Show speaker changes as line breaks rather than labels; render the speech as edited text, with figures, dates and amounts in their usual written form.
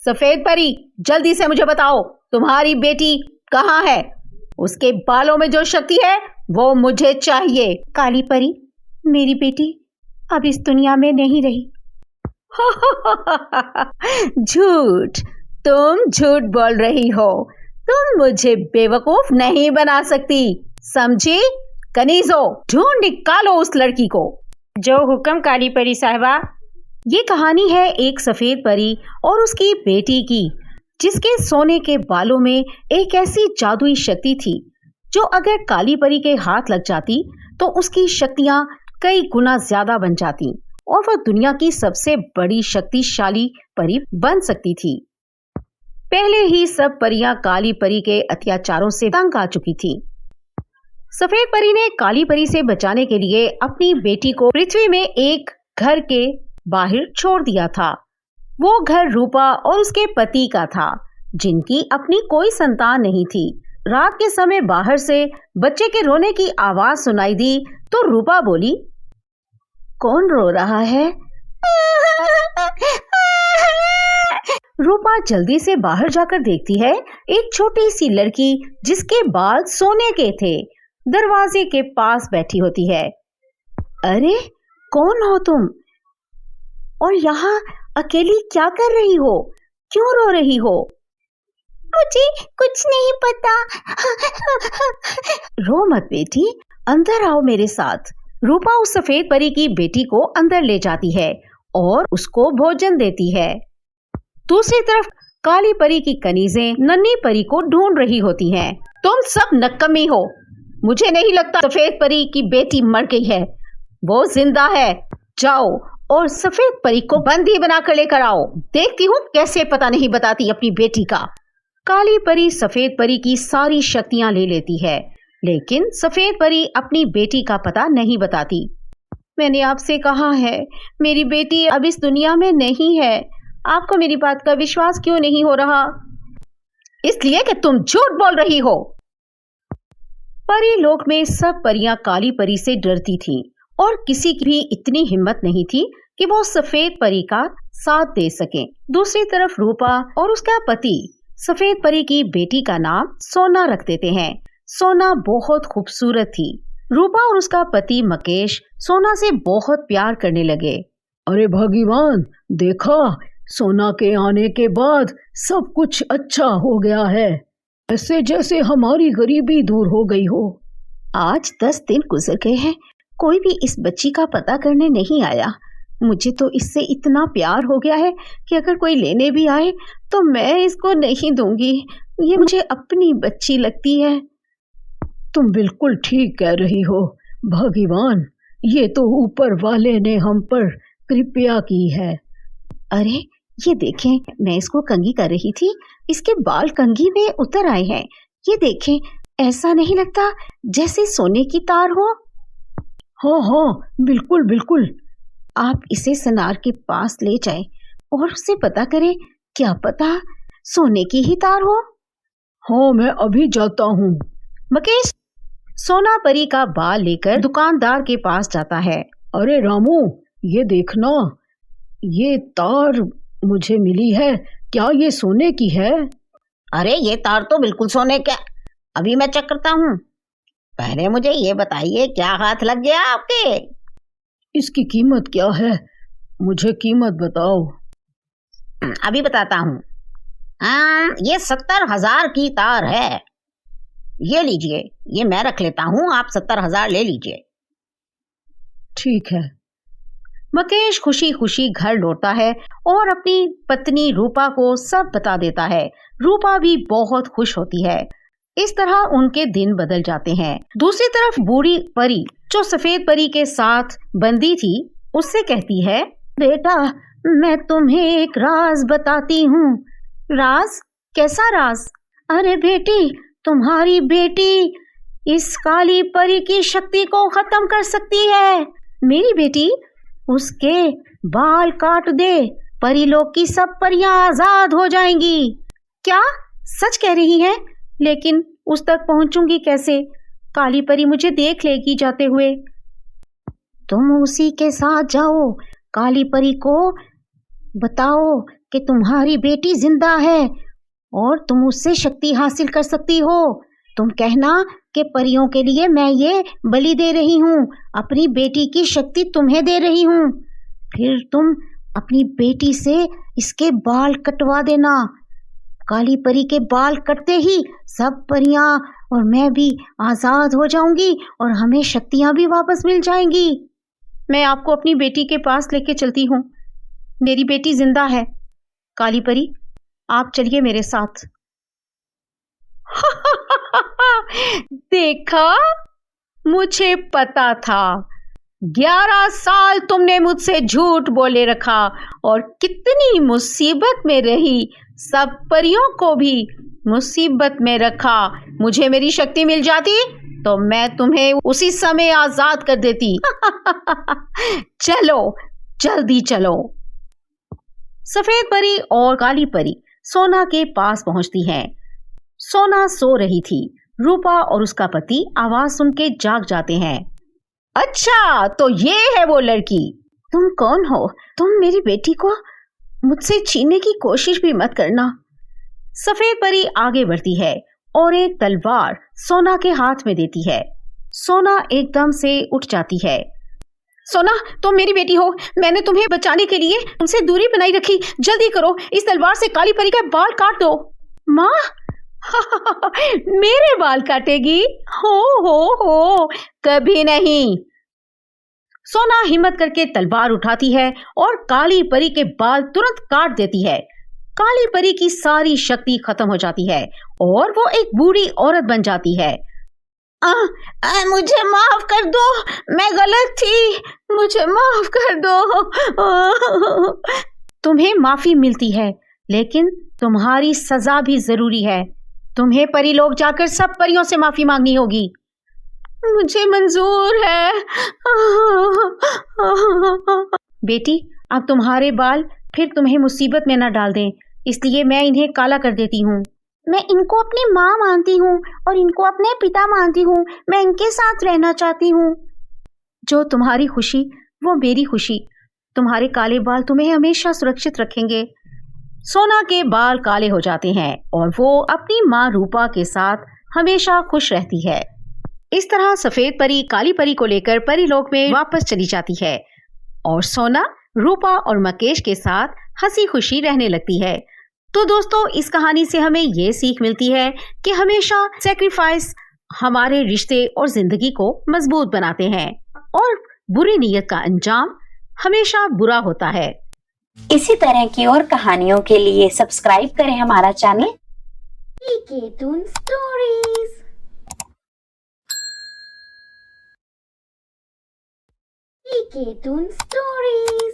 सफेद परी, जल्दी से मुझे बताओ तुम्हारी बेटी कहाँ है? उसके बालों में जो शक्ति है वो मुझे चाहिए।
काली परी, मेरी बेटी अब इस दुनिया में नहीं रही।
झूठ, तुम झूठ बोल रही हो। तुम मुझे बेवकूफ नहीं बना सकती, समझी? कनीजो, ढूंढ निकालो उस लड़की को।
जो हुक्म काली परी साहिबा।
ये कहानी है एक सफेद परी और उसकी बेटी की, जिसके सोने के बालों में एक ऐसी जादुई शक्ति थी जो अगर काली परी के हाथ लग जाती तो उसकी शक्तियां कई गुना ज्यादा बन जाती और वह दुनिया की सबसे बड़ी शक्तिशाली परी बन सकती थी। पहले ही सब परियां काली परी के अत्याचारों से तंग आ चुकी थी। सफेद परी ने काली परी से बचाने के लिए अपनी बेटी को पृथ्वी में एक घर के बाहर छोड़ दिया था। वो घर रूपा और उसके पति का था, जिनकी अपनी कोई संतान नहीं थी। रात के समय बाहर से बच्चे के रोने की आवाज सुनाई दी तो रूपा बोली, कौन रो रहा है? रूपा जल्दी से बाहर जाकर देखती है एक छोटी सी लड़की जिसके बाल सोने के थे दरवाजे के पास बैठी होती है। अरे कौन हो तुम? और यहाँ अकेली क्या कर रही हो? क्यों रो रही हो?
मुझे कुछ नहीं पता।
रो मत बेटी, अंदर आओ मेरे साथ। रूपा उस सफेद परी की बेटी को अंदर ले जाती है और उसको भोजन देती है। दूसरी तरफ काली परी की कनीजें नन्ही परी को ढूंढ रही होती हैं। तुम सब नक्कमी हो। मुझे नहीं लगता सफेद परी की बेटी मर गई है, वो जिंदा है। जाओ और सफेद परी को बंदी बनाकर लेकर आओ। देखती हूँ कैसे पता नहीं बताती अपनी बेटी का। काली परी सफेद परी की सारी शक्तियां ले लेती है, लेकिन सफेद परी अपनी बेटी का पता नहीं बताती। मैंने आपसे कहा है, मेरी बेटी अब इस दुनिया में नहीं है। आपको मेरी बात का विश्वास क्यों नहीं हो रहा? इसलिए कि तुम झूठ बोल रही हो। परी लोक में सब परियां काली परी से डरती थीं और किसी की भी इतनी हिम्मत नहीं थी कि वो सफेद परी का साथ दे सके। दूसरी तरफ रूपा और उसका पति सफेद परी की बेटी का नाम सोना रख देते हैं। सोना बहुत खूबसूरत थी। रूपा और उसका पति मकेश सोना से बहुत प्यार करने लगे।
अरे भगवान, देखा, सोना के आने के बाद सब कुछ अच्छा हो गया है, ऐसे जैसे हमारी गरीबी दूर हो गई हो।
आज 10 दिन गुजर गए हैं, कोई भी इस बच्ची का पता करने नहीं आया। मुझे तो इससे इतना प्यार हो गया है कि अगर कोई लेने भी आए तो मैं इसको नहीं दूंगी। ये मुझे अपनी बच्ची लगती है।
तुम बिल्कुल ठीक कह रही हो भगवान, ये तो ऊपर वाले ने हम पर कृपया की है।
अरे ये देखें, मैं इसको कंघी कर रही थी, इसके बाल कंघी में उतर आए हैं। ये देखें, ऐसा नहीं लगता जैसे सोने की तार हो?
हाँ हाँ, बिल्कुल बिल्कुल।
आप इसे सनार के पास ले जाएं और उससे पता करें, क्या पता सोने की ही तार हो।
हाँ, मैं अभी जाता हूँ।
मकेश सोना परी का बाल लेकर दुकानदार के पास जाता है।
अरे रामू, ये देखना, ये तार मुझे मिली है, क्या ये सोने की है?
अरे ये तार तो बिल्कुल सोने का। अभी मैं चेक करता हूँ। पहले मुझे ये बताइए, क्या हाथ लग गया आपके?
इसकी कीमत क्या है? मुझे कीमत बताओ।
अभी बताता हूँ। ये 70,000 की तार है। ये लीजिए, ये मैं रख लेता हूँ, आप 70,000 ले लीजिए।
ठीक है।
मकेश खुशी खुशी घर लौटता है और अपनी पत्नी रूपा को सब बता देता है। रूपा भी बहुत खुश होती है। इस तरह उनके दिन बदल जाते हैं। दूसरी तरफ बूढ़ी परी जो सफेद परी के साथ बंदी थी, उससे कहती है, बेटा मैं तुम्हें एक राज बताती हूँ। राज? कैसा राज? अरे बेटी, तुम्हारी बेटी इस काली परी की शक्ति को खत्म कर सकती है। मेरी बेटी, उसके बाल काट दे, परीलोक की सब परियां आजाद हो जाएंगी। क्या सच कह रही हैं? लेकिन उस तक पहुंचूंगी कैसे? काली परी मुझे देख लेगी जाते हुए। तुम उसी के साथ जाओ, काली परी को बताओ कि तुम्हारी बेटी जिंदा है और तुम उससे शक्ति हासिल कर सकती हो। तुम कहना कि परियों के लिए मैं ये बलि दे रही हूँ, अपनी बेटी की शक्ति तुम्हें दे रही हूँ। फिर तुम अपनी बेटी से इसके बाल कटवा देना। काली परी के बाल कटते ही सब परियां और मैं भी आजाद हो जाऊंगी और हमें शक्तियां भी वापस मिल जाएंगी। मैं आपको अपनी बेटी के पास लेके चलती हूँ। मेरी बेटी जिंदा है। काली परी, आप चलिए मेरे साथ। देखा, मुझे पता था। 11 साल तुमने मुझसे झूठ बोले रखा और कितनी मुसीबत में रही। सब परियों को भी मुसीबत में रखा। मुझे मेरी शक्ति मिल जाती तो मैं तुम्हें उसी समय आजाद कर देती। चलो, जल्दी चलो। सफेद परी और काली परी सोना के पास पहुंचती हैं। सोना सो रही थी। रूपा और उसका पति आवाज सुन के जाग जाते हैं। अच्छा, तो ये है वो लड़की। तुम कौन हो? तुम मेरी बेटी को मुझसे छीनने की कोशिश भी मत करना। सफेद परी आगे बढ़ती है और एक तलवार सोना के हाथ में देती है। सोना एकदम से उठ जाती है। सोना, तुम मेरी बेटी हो। मैंने तुम्हें बचाने के लिए तुमसे दूरी बनाई रखी। जल्दी करो, इस तलवार से काली परी का बाल काट दो। माँ, मेरे बाल काटेगी? हो, कभी नहीं। सोना हिम्मत करके तलवार उठाती है और काली परी के बाल तुरंत काट देती है। काली परी की सारी शक्ति खत्म हो जाती है और वो एक बूढ़ी औरत बन जाती है। मुझे माफ कर दो, मैं गलत थी, मुझे माफ कर दो। तुम्हें माफी मिलती है, लेकिन तुम्हारी सजा भी जरूरी है। तुम्हें परी लोग जाकर सब परियों से माफी मांगनी होगी। मुझे मंजूर है। बेटी, अब तुम्हारे बाल फिर तुम्हें मुसीबत में न डाल दें, इसलिए मैं इन्हें काला कर देती हूँ। मैं इनको अपनी माँ मानती हूँ और इनको अपने पिता मानती हूँ। मैं इनके साथ रहना चाहती हूँ। जो तुम्हारी खुशी वो मेरी खुशी। तुम्हारे काले बाल तुम्हें हमेशा सुरक्षित रखेंगे। सोना के बाल काले हो जाते हैं और वो अपनी माँ रूपा के साथ हमेशा खुश रहती है। इस तरह सफेद परी काली परी को लेकर परीलोक में वापस चली जाती है और सोना रूपा और मकेश के साथ हंसी खुशी रहने लगती है। तो दोस्तों, इस कहानी से हमें ये सीख मिलती है कि हमेशा सैक्रिफाइस हमारे रिश्ते और जिंदगी को मजबूत बनाते हैं और बुरी नीयत का अंजाम हमेशा बुरा होता है।
इसी तरह की और कहानियों के लिए सब्सक्राइब करें हमारा चैनल पीके टून स्टोरीज। पीके टून स्टोरीज।